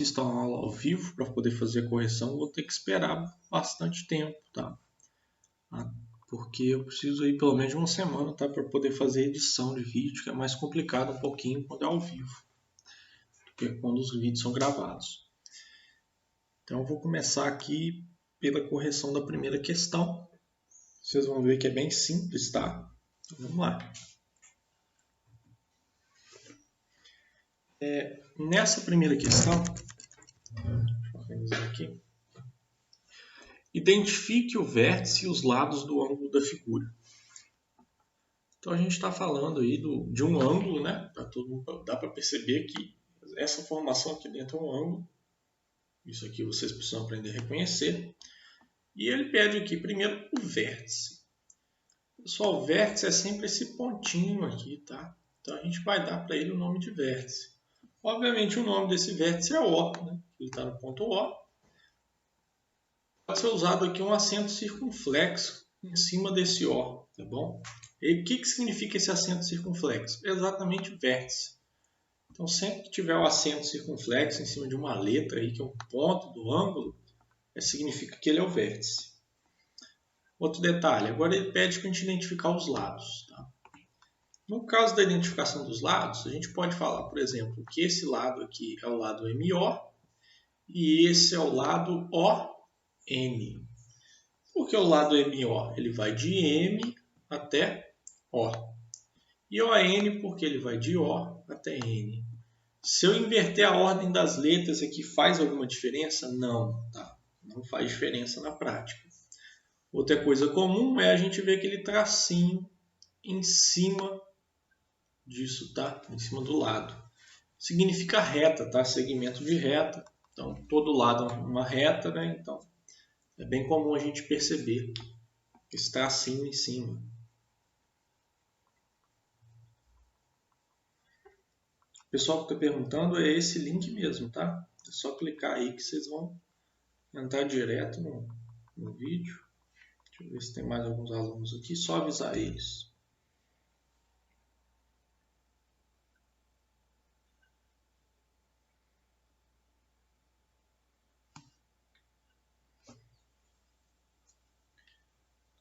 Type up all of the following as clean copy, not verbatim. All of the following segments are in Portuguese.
assistam a aula ao vivo para poder fazer a correção, vou ter que esperar bastante tempo, tá? Porque eu preciso aí pelo menos de uma semana, tá? Para poder fazer edição de vídeo, que é mais complicado um pouquinho quando é ao vivo, do que quando os vídeos são gravados. Então eu vou começar aqui pela correção da primeira questão. Vocês vão ver que é bem simples, tá? Então vamos lá. Nessa primeira questão, deixa eu organizar aqui. Identifique o vértice e os lados do ângulo da figura. Então a gente está falando aí de um ângulo, né? Dá para perceber que essa formação aqui dentro é um ângulo. Isso aqui vocês precisam aprender a reconhecer. E ele pede aqui primeiro o vértice. Pessoal, o vértice é sempre esse pontinho aqui, tá? Então a gente vai dar para ele o nome de vértice. Obviamente o nome desse vértice é O, né? Ele está no ponto O. Pode ser usado aqui um acento circunflexo em cima desse O, tá bom? E o que significa esse acento circunflexo? Exatamente o vértice. Então sempre que tiver o acento circunflexo em cima de uma letra aí, que é um ponto do ângulo, significa que ele é o vértice. Outro detalhe, agora ele pede para a gente identificar os lados, tá? No caso da identificação dos lados, a gente pode falar, por exemplo, que esse lado aqui é o lado MO e esse é o lado ON. Porque o lado MO ele vai de M até O. E ON porque ele vai de O até N. Se eu inverter a ordem das letras aqui, faz alguma diferença? Não, tá? Não faz diferença na prática. Outra coisa comum é a gente ver aquele tracinho em cima disso, tá? Em cima do lado. Significa reta, tá? Segmento de reta. Então, todo lado é uma reta, né? Então, é bem comum a gente perceber esse tracinho em cima. O pessoal que está perguntando é esse link mesmo, tá? É só clicar aí que vocês vão entrar direto no vídeo. Deixa eu ver se tem mais alguns alunos aqui. Só avisar eles.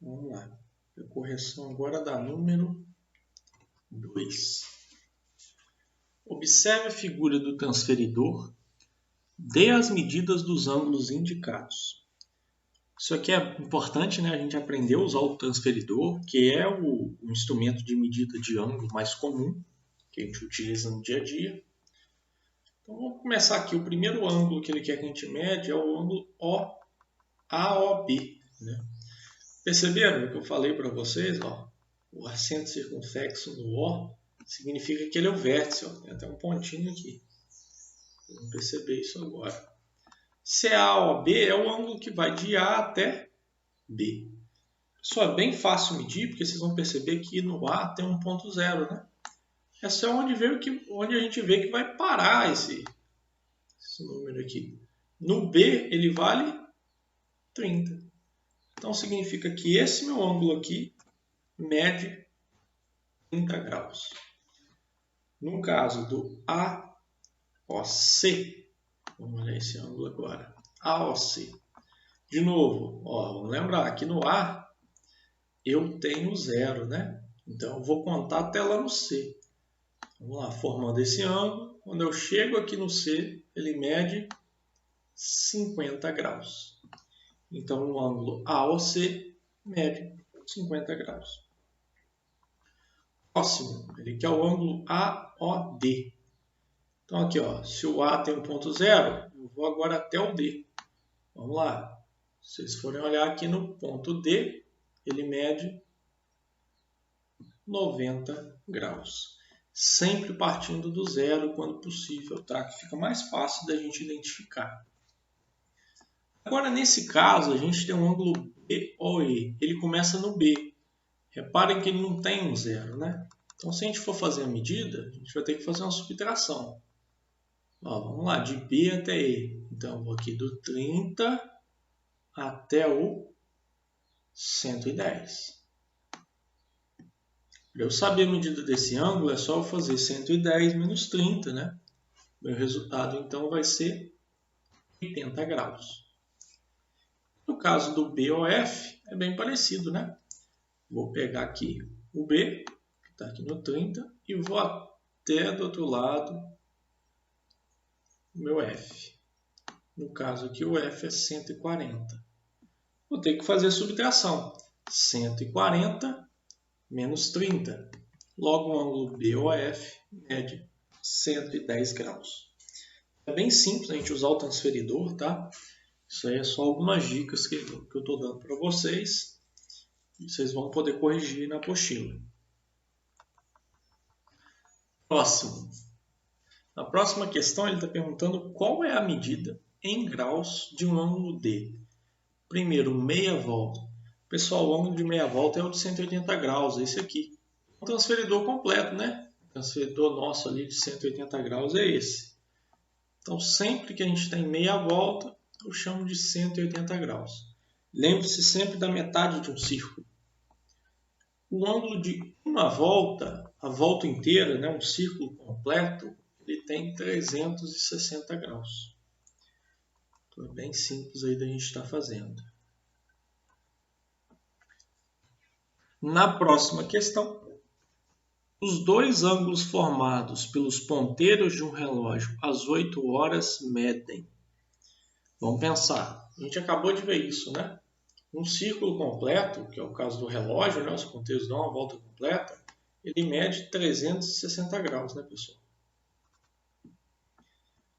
Vamos lá. A correção agora da número 2. Observe a figura do transferidor. Dê as medidas dos ângulos indicados. Isso aqui é importante, né? A gente aprender a usar o transferidor, que é o instrumento de medida de ângulo mais comum que a gente utiliza no dia a dia. Então vamos começar aqui. O primeiro ângulo que ele quer que a gente mede é o ângulo AOB, né? Perceberam o que eu falei para vocês? Ó, o acento circunflexo no O significa que ele é o vértice. Ó. Tem até um pontinho aqui. Vamos perceber isso agora. CAOB é o ângulo que vai de A até B. Pessoal, é bem fácil medir, porque vocês vão perceber que no A tem um ponto zero, né? É só onde a gente vê que vai parar esse número aqui. No B, ele vale 30. Então, significa que esse meu ângulo aqui mede 30 graus. No caso do AOC, vamos olhar esse ângulo agora. AOC. De novo, ó, vamos lembrar, aqui no A eu tenho zero, né? Então, eu vou contar até lá no C. Vamos lá, formando esse ângulo. Quando eu chego aqui no C, ele mede 50 graus. Então, o ângulo AOC mede 50 graus. Próximo, ele quer o ângulo AOD. Então, aqui, ó, se o A tem um ponto zero, eu vou agora até o D. Vamos lá. Se vocês forem olhar aqui no ponto D, ele mede 90 graus. Sempre partindo do zero quando possível, tá? Que fica mais fácil da gente identificar. Agora, nesse caso, a gente tem um ângulo BOE. Ele começa no B. Reparem que ele não tem um zero, né? Então, se a gente for fazer a medida, a gente vai ter que fazer uma subtração. Ó, vamos lá, de B até E. Então, eu vou aqui do 30 até o 110. Para eu saber a medida desse ângulo, é só eu fazer 110 menos 30, né? Meu resultado, então, vai ser 80 graus. No caso do BOF, é bem parecido, né? Vou pegar aqui o B, que está aqui no 30, e vou até do outro lado o meu F. No caso aqui, o F é 140. Vou ter que fazer a subtração. 140 menos 30. Logo, o ângulo BOF mede 110 graus. É bem simples a gente usar o transferidor, tá? Isso aí é só algumas dicas que eu estou dando para vocês. E vocês vão poder corrigir na apostila. Próximo. Na próxima questão, ele está perguntando qual é a medida em graus de um ângulo D. Primeiro, meia volta. Pessoal, o ângulo de meia volta é o de 180 graus, esse aqui. O transferidor completo, né? O transferidor nosso ali de 180 graus é esse. Então, sempre que a gente tem meia volta, eu chamo de 180 graus. Lembre-se sempre da metade de um círculo. O ângulo de uma volta, a volta inteira, né, um círculo completo, ele tem 360 graus. Então, é bem simples aí da gente estar fazendo. Na próxima questão, os dois ângulos formados pelos ponteiros de um relógio às 8 horas medem. Vamos pensar. A gente acabou de ver isso, né? Um círculo completo, que é o caso do relógio, né? Os ponteiros dão uma volta completa, ele mede 360 graus, né, pessoal?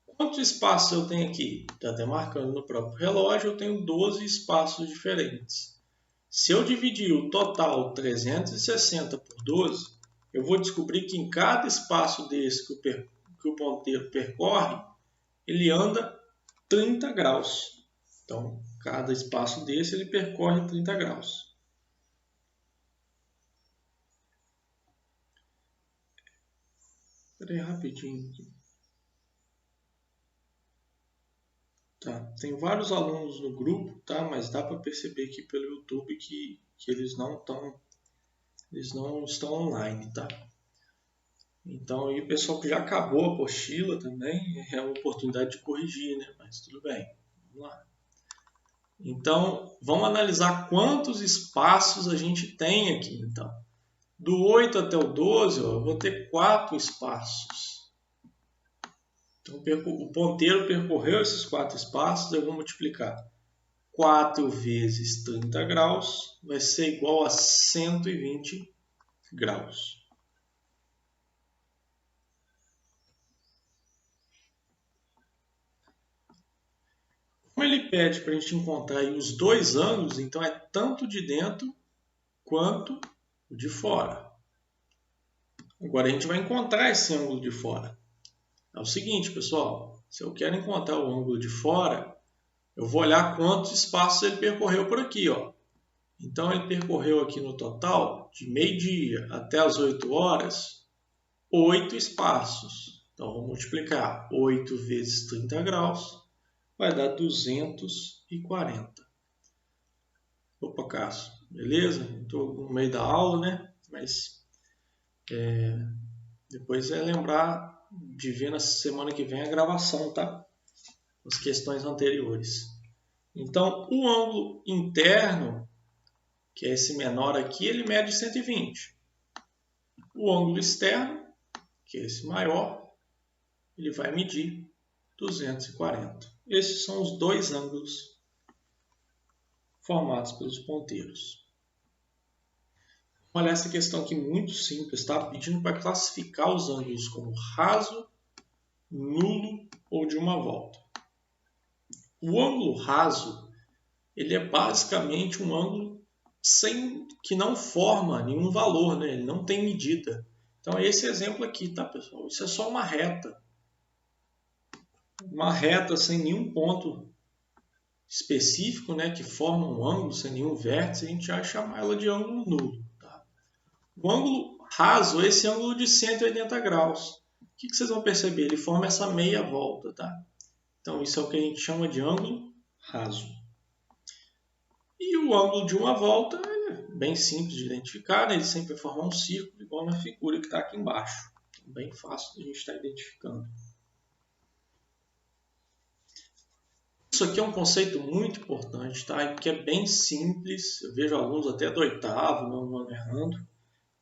Quantos espaços eu tenho aqui? Está até marcando no próprio relógio, eu tenho 12 espaços diferentes. Se eu dividir o total 360 por 12, eu vou descobrir que em cada espaço desse que o ponteiro percorre, ele anda 30 graus. Então, cada espaço desse ele percorre 30 graus. Espera aí rapidinho aqui. Tá, tem vários alunos no grupo, tá? Mas dá para perceber aqui pelo YouTube que eles não estão online, tá? Então, aí o pessoal que já acabou a apostila também é uma oportunidade de corrigir, né? Mas tudo bem, vamos lá. Então, vamos analisar quantos espaços a gente tem aqui, então. Do 8 até o 12, ó, eu vou ter 4 espaços. Então, o ponteiro percorreu esses 4 espaços, eu vou multiplicar 4 vezes 30 graus, vai ser igual a 120 graus. Como ele pede para a gente encontrar aí os dois ângulos, então é tanto de dentro quanto o de fora. Agora a gente vai encontrar esse ângulo de fora. É o seguinte, pessoal, se eu quero encontrar o ângulo de fora, eu vou olhar quantos espaços ele percorreu por aqui, ó. Então ele percorreu aqui no total, de meio-dia até as 8 horas, 8 espaços. Então vou multiplicar 8 vezes 30 graus, vai dar 240. Opa, Cássio, beleza? Estou no meio da aula, né? Mas depois é lembrar de ver na semana que vem a gravação, tá? As questões anteriores. Então, o ângulo interno, que é esse menor aqui, ele mede 120. O ângulo externo, que é esse maior, ele vai medir 240. Esses são os dois ângulos formados pelos ponteiros. Olha essa questão aqui muito simples, tá? Pedindo para classificar os ângulos como raso, nulo ou de uma volta. O ângulo raso, ele é basicamente um ângulo que não forma nenhum valor, né? Ele não tem medida. Então é esse exemplo aqui, tá, pessoal? Isso é só uma reta. Uma reta sem nenhum ponto específico, né, que forma um ângulo sem nenhum vértice, a gente vai chamar ela de ângulo nulo. Tá? O ângulo raso é esse ângulo de 180 graus. O que vocês vão perceber? Ele forma essa meia volta. Tá? Então isso é o que a gente chama de ângulo raso. E o ângulo de uma volta é bem simples de identificar, né? Ele sempre vai formar um círculo, igual na figura que está aqui embaixo. Bem fácil de a gente estar identificando. Isso aqui é um conceito muito importante, tá? Que é bem simples. Eu vejo alunos até do 8º, nono ano errando,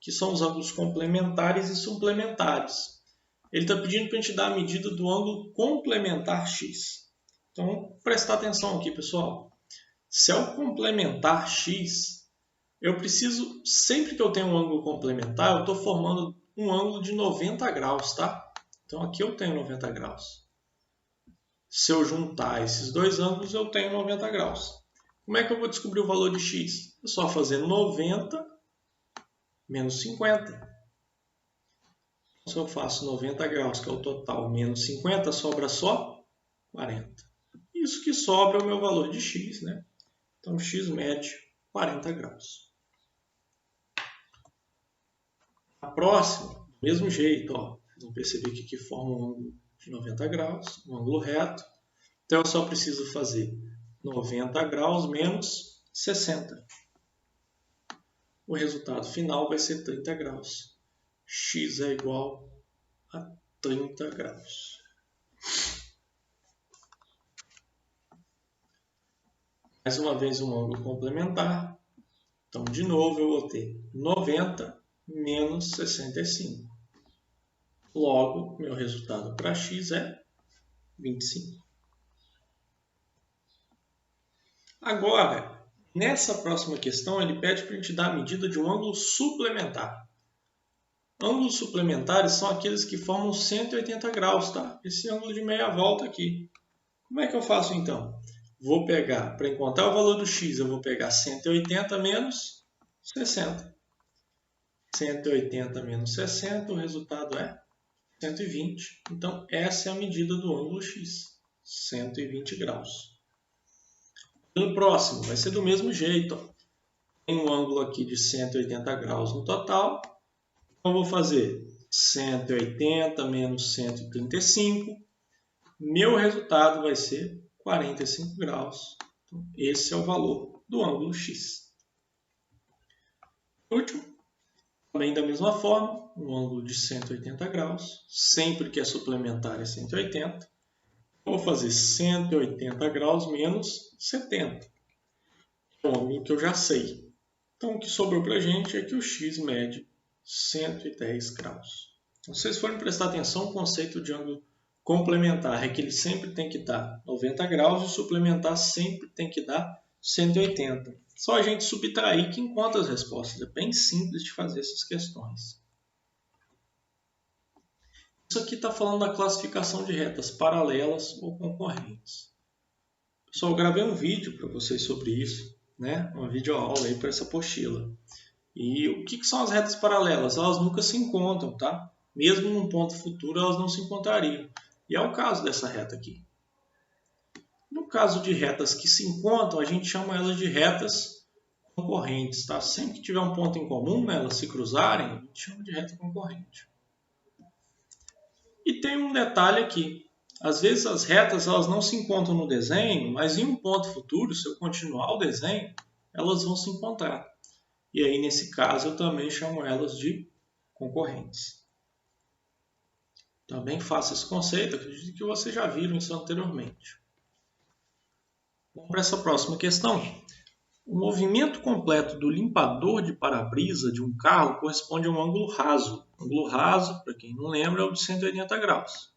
que são os ângulos complementares e suplementares. Ele está pedindo para a gente dar a medida do ângulo complementar x. Então, prestar atenção aqui, pessoal. Se é o complementar x, eu preciso, sempre que eu tenho um ângulo complementar, eu estou formando um ângulo de 90 graus, tá? Então, aqui eu tenho 90 graus. Se eu juntar esses dois ângulos, eu tenho 90 graus. Como é que eu vou descobrir o valor de x? É só fazer 90 menos 50. Se eu faço 90 graus, que é o total, menos 50, sobra só 40. Isso que sobra é o meu valor de x, né? Então, x mede 40 graus. A próxima, do mesmo jeito, ó, vamos perceber que aqui forma um ângulo de 90 graus, um ângulo reto. Então, eu só preciso fazer 90 graus menos 60. O resultado final vai ser 30 graus. X é igual a 30 graus. Mais uma vez um ângulo complementar. Então, de novo, eu vou ter 90 menos 65. Logo, meu resultado para x é 25. Agora, nessa próxima questão, ele pede para a gente dar a medida de um ângulo suplementar. Ângulos suplementares são aqueles que formam 180 graus, tá? Esse ângulo de meia volta aqui. Como é que eu faço então? Vou pegar, para encontrar o valor do x, eu vou pegar 180 menos 60. 180 menos 60, o resultado é 120. Então, essa é a medida do ângulo x, 120 graus. No próximo, vai ser do mesmo jeito. Ó. Tem um ângulo aqui de 180 graus no total. Então, eu vou fazer 180 menos 135. Meu resultado vai ser 45 graus. Então, esse é o valor do ângulo x. Último, também da mesma forma, um ângulo de 180 graus. Sempre que é suplementar é 180. Eu vou fazer 180 graus menos 70. É um ângulo que eu já sei. Então, o que sobrou para a gente é que o x mede 110 graus. Então, se vocês forem prestar atenção, o conceito de ângulo complementar é que ele sempre tem que dar 90 graus e o suplementar sempre tem que dar 180. Só a gente subtrair que encontra as respostas. É bem simples de fazer essas questões. Isso aqui está falando da classificação de retas paralelas ou concorrentes. Pessoal, eu gravei um vídeo para vocês sobre isso, né? Uma videoaula aí para essa apostila. E o que são as retas paralelas? Elas nunca se encontram, tá? Mesmo num ponto futuro, elas não se encontrariam. E é o caso dessa reta aqui. No caso de retas que se encontram, a gente chama elas de retas concorrentes, tá? Sempre que tiver um ponto em comum, né, elas se cruzarem, a gente chama de reta concorrente. E tem um detalhe aqui. Às vezes as retas elas não se encontram no desenho, mas em um ponto futuro, se eu continuar o desenho, elas vão se encontrar. E aí, nesse caso, eu também chamo elas de concorrentes. Também faço esse conceito, acredito que vocês já viram isso anteriormente. Vamos para essa próxima questão. O movimento completo do limpador de para-brisa de um carro corresponde a um ângulo raso. O ângulo raso, para quem não lembra, é o de 180 graus.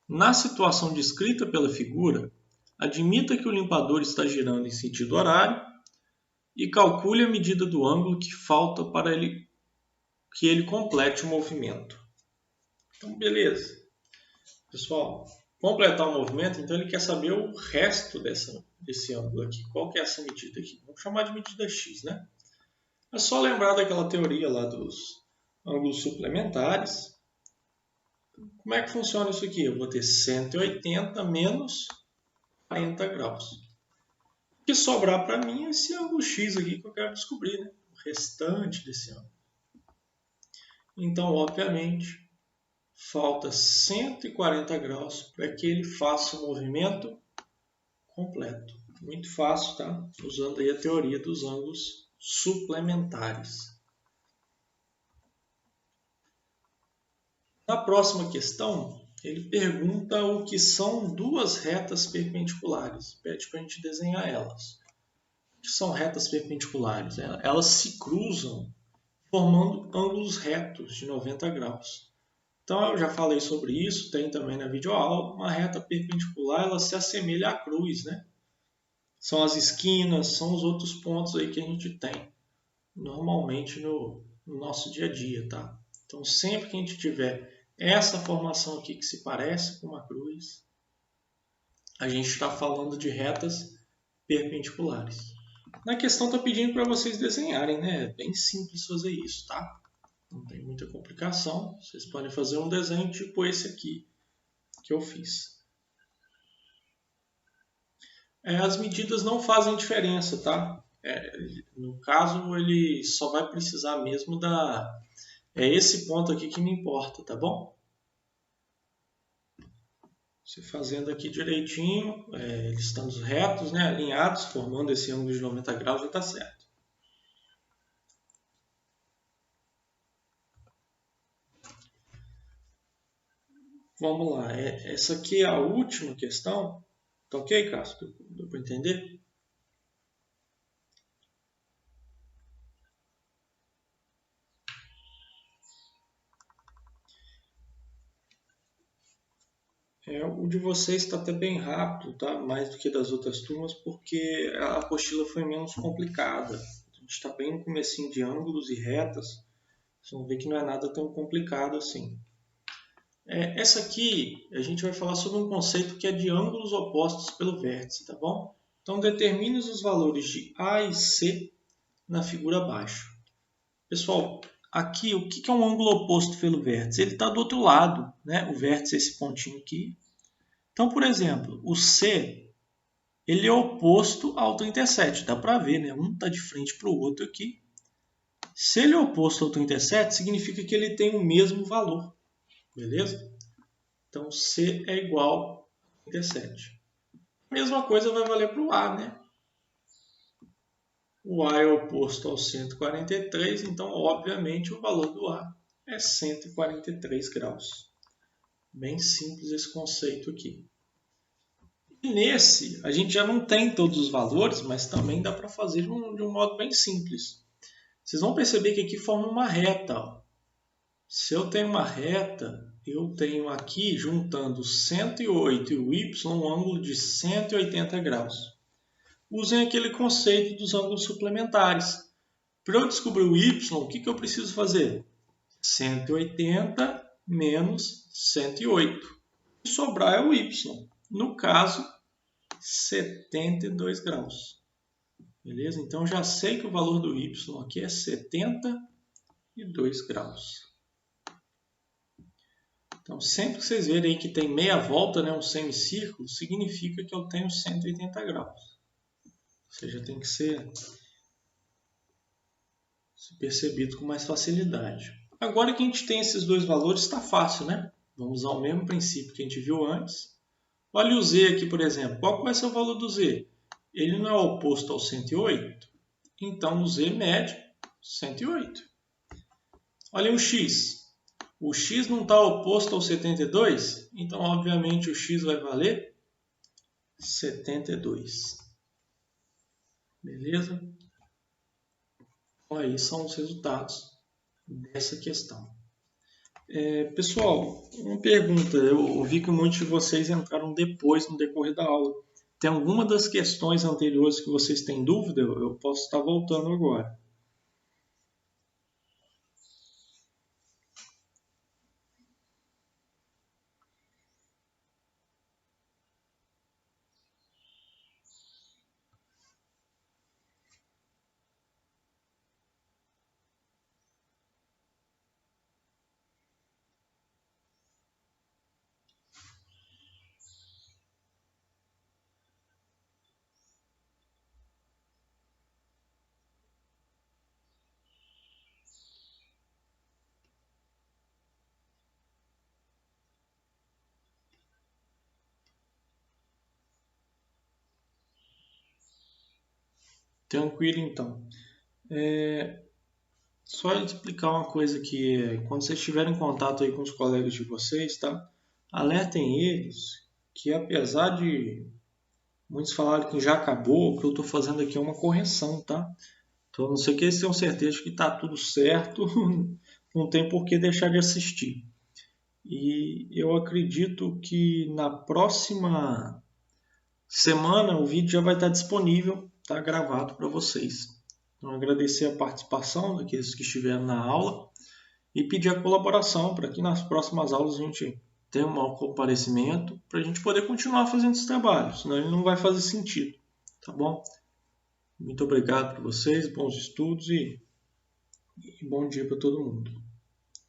Na situação descrita pela figura, admita que o limpador está girando em sentido horário e calcule a medida do ângulo que falta para que ele complete o movimento. Então, beleza. Pessoal, completar o movimento, então ele quer saber o resto desse ângulo aqui. Qual que é essa medida aqui? Vamos chamar de medida x, né? É só lembrar daquela teoria lá dos ângulos suplementares. Como é que funciona isso aqui? Eu vou ter 180 menos 40 graus. O que sobrar para mim é esse ângulo x aqui que eu quero descobrir, né? O restante desse ângulo. Então, obviamente, falta 140 graus para que ele faça o movimento completo. Muito fácil, tá? Usando aí a teoria dos ângulos suplementares. Na próxima questão, ele pergunta o que são duas retas perpendiculares. Pede para a gente desenhar elas. O que são retas perpendiculares? Elas se cruzam formando ângulos retos de 90 graus. Então eu já falei sobre isso, tem também na videoaula. Uma reta perpendicular ela se assemelha à cruz, né? São as esquinas, são os outros pontos aí que a gente tem normalmente no nosso dia a dia, tá? Então sempre que a gente tiver essa formação aqui que se parece com uma cruz, a gente está falando de retas perpendiculares. Na questão está pedindo para vocês desenharem, né? É bem simples fazer isso, tá? Não tem muita complicação. Vocês podem fazer um desenho tipo esse aqui que eu fiz. As medidas não fazem diferença, tá? No caso, ele só vai precisar mesmo É esse ponto aqui que me importa, tá bom? Você fazendo aqui direitinho, eles estão retos, né, alinhados, formando esse ângulo de 90 graus, já está certo. Vamos lá, essa aqui é a última questão. Tá ok, Cássio? Deu para entender? O de vocês está até bem rápido, tá? Mais do que das outras turmas, porque a apostila foi menos complicada. A gente está bem no comecinho de ângulos e retas. Vocês vão ver que não é nada tão complicado assim. Essa aqui, a gente vai falar sobre um conceito que é de ângulos opostos pelo vértice, tá bom? Então, determine os valores de A e C na figura abaixo. Pessoal, aqui, o que é um ângulo oposto pelo vértice? Ele está do outro lado, né? O vértice é esse pontinho aqui. Então, por exemplo, o C, ele é oposto ao 37. Dá para ver, né? Um está de frente para o outro aqui. Se ele é oposto ao 37, significa que ele tem o mesmo valor. Beleza? Então, C é igual a 37. A mesma coisa vai valer para o A, né? O A é oposto ao 143, então, obviamente, o valor do A é 143 graus. Bem simples esse conceito aqui. E nesse, a gente já não tem todos os valores, mas também dá para fazer de um modo bem simples. Vocês vão perceber que aqui forma uma reta. Ó. Se eu tenho uma reta, eu tenho aqui, juntando 108 e o y, um ângulo de 180 graus. Usem aquele conceito dos ângulos suplementares. Para eu descobrir o y, o que eu preciso fazer? 180 menos 108. O que sobrar é o y. No caso, 72 graus. Beleza? Então, já sei que o valor do y aqui é 72 graus. Então, sempre que vocês verem aí que tem meia volta, né, um semicírculo, significa que eu tenho 180 graus. Ou seja, tem que ser percebido com mais facilidade. Agora que a gente tem esses dois valores, está fácil, né? Vamos usar o mesmo princípio que a gente viu antes. Olha o z aqui, por exemplo. Qual vai ser o valor do z? Ele não é oposto ao 108? Então, o z mede 108. Olha o x. O x não está oposto ao 72? Então, obviamente, o x vai valer 72. Beleza? Então, aí são os resultados dessa questão. Pessoal, uma pergunta. Eu vi que muitos de vocês entraram depois, no decorrer da aula. Tem alguma das questões anteriores que vocês têm dúvida? Eu posso estar voltando agora. Tranquilo, então. Só explicar uma coisa que quando vocês estiverem em contato aí com os colegas de vocês, tá? alertem eles que, apesar de muitos falarem que já acabou, o que eu estou fazendo aqui é uma correção, tá? Então, a não ser que eles tenham certeza que está tudo certo, não tem por que deixar de assistir. E eu acredito que na próxima semana o vídeo já vai estar disponível, tá gravado para vocês. Então, agradecer a participação daqueles que estiveram na aula e pedir a colaboração para que nas próximas aulas a gente tenha um maior comparecimento para a gente poder continuar fazendo esse trabalho, senão ele não vai fazer sentido, tá bom? Muito obrigado para vocês, bons estudos e bom dia para todo mundo.